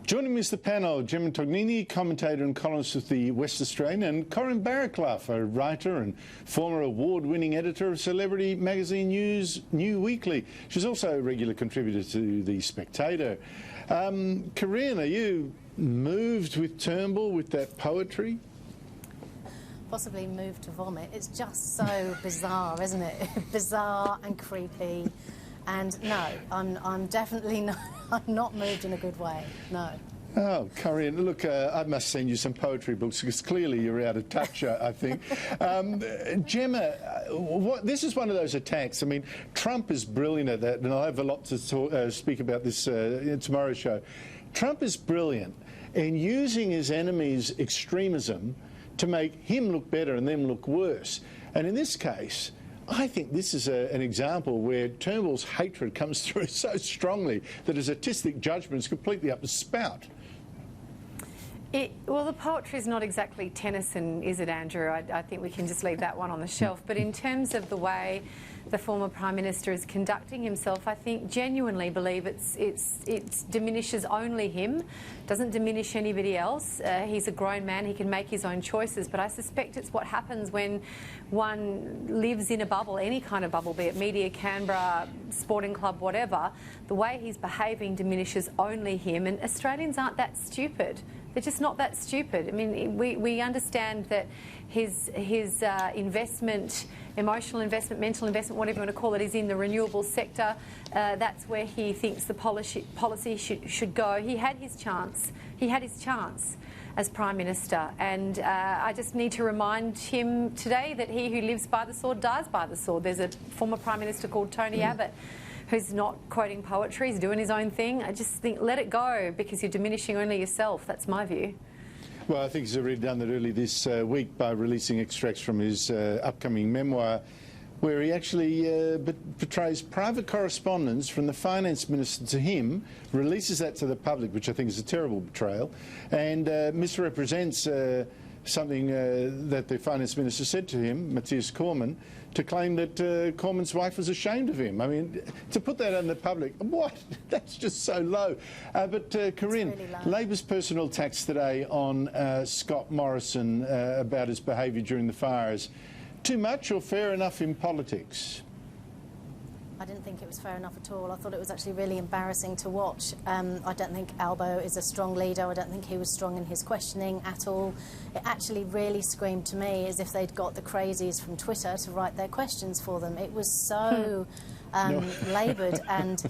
Joining me is the panel, Gemma Tognini, commentator and columnist with the West Australian, and Corinne Barraclough, a writer and former award-winning editor of celebrity magazine New Weekly. She's also a regular contributor to The Spectator. Corinne, are you moved with Turnbull, with that poetry? Possibly moved to vomit. It's just so bizarre, isn't it? Bizarre and creepy. And no, I'm definitely not. I'm not moved in a good way. No. Oh, Corinne, look, I must send you some poetry books because clearly you're out of touch, I think. Gemma, this is one of those attacks. I mean, Trump is brilliant at that, and I'll have a lot to speak about this in tomorrow's show. Trump is brilliant in using his enemies' extremism to make him look better and them look worse. And in this case, I think this is an example where Turnbull's hatred comes through so strongly that his artistic judgment is completely up his spout. Well, the poetry is not exactly Tennyson, is it, Andrew? I think we can just leave that one on the shelf. But in terms of the way the former Prime Minister is conducting himself, I think genuinely believe it diminishes only him, doesn't diminish anybody else. He's a grown man, he can make his own choices, but I suspect it's what happens when one lives in a bubble, any kind of bubble, be it media, Canberra, sporting club, whatever. The way he's behaving diminishes only him, and Australians aren't that stupid. They're just not that stupid. I mean, we understand that his investment, emotional investment, mental investment, whatever you want to call it, is in the renewable sector. That's where he thinks the policy should go. He had his chance. He had his chance as Prime Minister, and I just need to remind him today that he who lives by the sword dies by the sword. There's a former Prime Minister called Tony Abbott who's not quoting poetry, he's doing his own thing. I just think let it go because you're diminishing only yourself. That's my view. Well, I think he's already done that early this week by releasing extracts from his upcoming memoir where he actually portrays private correspondence from the finance minister to him, releases that to the public, which I think is a terrible betrayal, and misrepresents something that the finance minister said to him, Matthias Cormann, to claim that Cormann's wife was ashamed of him. I mean, to put that on the public, what? That's just so low. But Corinne, really Labor's personal attacks today on Scott Morrison about his behaviour during the fires, too much or fair enough in politics? I didn't think it was fair enough at all. I thought it was actually really embarrassing to watch. I don't think Albo is a strong leader. I don't think he was strong in his questioning at all. It actually really screamed to me as if they'd got the crazies from Twitter to write their questions for them. It was so laboured, and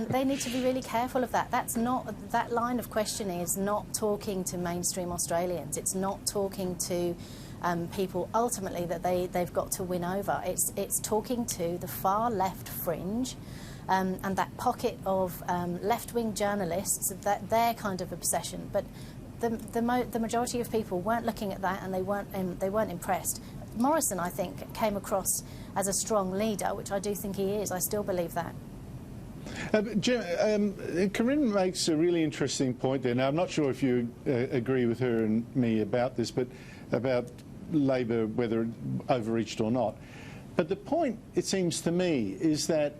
they need to be really careful of that. That line of questioning is not talking to mainstream Australians. It's not talking to people ultimately that they've got to win over. It's talking to the far left fringe and that pocket of left-wing journalists, their kind of obsession. But the majority of people weren't looking at that, and they weren't impressed. Morrison, I think, came across as a strong leader, which I do think he is. I still believe that. Corinne makes a really interesting point there. Now, I'm not sure if you agree with her and me about this, but about Labor, whether it overreached or not. But the point, it seems to me, is that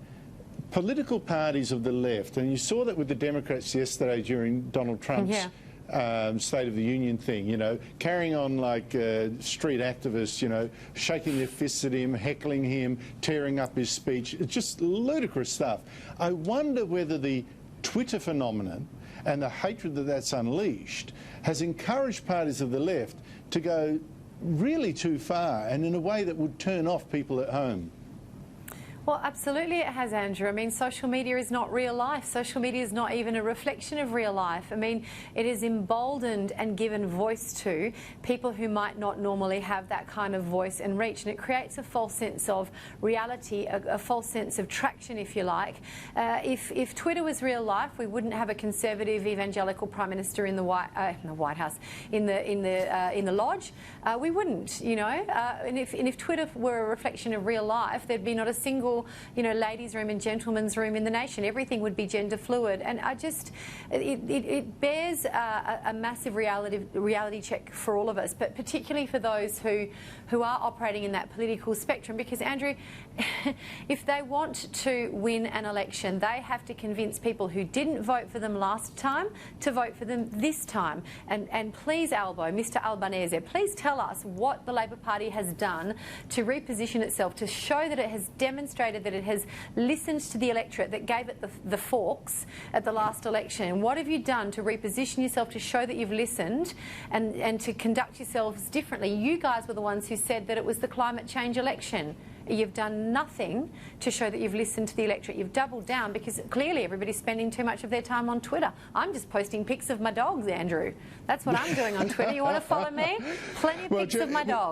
political parties of the left, and you saw that with the Democrats yesterday during Donald Trump's State of the Union thing, you know, carrying on like street activists, you know, shaking their fists at him, heckling him, tearing up his speech. It's just ludicrous stuff. I wonder whether the Twitter phenomenon and the hatred that's unleashed has encouraged parties of the left to go really too far, and in a way that would turn off people at home. Well, absolutely it has, Andrew. I mean, social media is not real life. Social media is not even a reflection of real life. I mean, it is emboldened and given voice to people who might not normally have that kind of voice and reach, and it creates a false sense of reality, a false sense of traction, if you like. If Twitter was real life, we wouldn't have a conservative evangelical prime minister in the White House, in the lodge. We wouldn't, you know. And if Twitter were a reflection of real life, there'd be not a single single, you know, ladies' room and gentlemen's room in the nation. Everything would be gender fluid, and I just, it bears a massive reality check for all of us, but particularly for those who are operating in that political spectrum. Because, Andrew, if they want to win an election, they have to convince people who didn't vote for them last time to vote for them this time. And please, Albo, Mr Albanese, please tell us what the Labor Party has done to reposition itself, to show that it has demonstrated that it has listened to the electorate that gave it the forks at the last election. What have you done to reposition yourself, to show that you've listened and to conduct yourselves differently? You guys were the ones who said that it was the climate change election. You've done nothing to show that you've listened to the electorate. You've doubled down because clearly everybody's spending too much of their time on Twitter. I'm just posting pics of my dogs, Andrew. That's what I'm doing on Twitter. You want to follow me? Plenty of pics of my dogs.